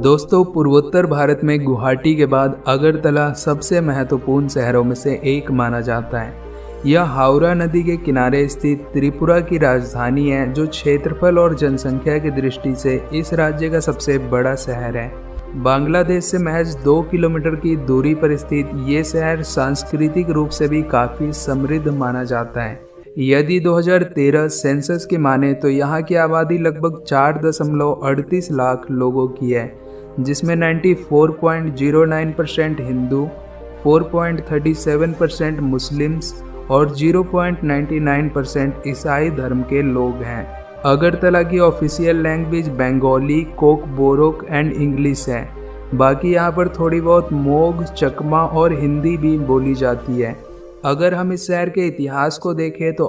दोस्तों, पूर्वोत्तर भारत में गुवाहाटी के बाद अगरतला सबसे महत्वपूर्ण शहरों में से एक माना जाता है। यह हावड़ा नदी के किनारे स्थित त्रिपुरा की राजधानी है, जो क्षेत्रफल और जनसंख्या की दृष्टि से इस राज्य का सबसे बड़ा शहर है। बांग्लादेश से महज 2 किलोमीटर की दूरी पर स्थित ये शहर सांस्कृतिक रूप से भी काफ़ी समृद्ध माना जाता है। यदि 2013 सेंसस की माने तो यहाँ की आबादी लगभग 4.38 लाख लोगों की है, जिसमें 94.09% हिंदू, 4.37% मुस्लिम्स और 0.99% ईसाई धर्म के लोग हैं। अगरतला की official language Bengali, Coke Borok and English है। बाकी यहाँ पर थोड़ी बहुत मोग, चकमा और हिंदी भी बोली जाती है। अगर हम इस शहर के इतिहास को देखें तो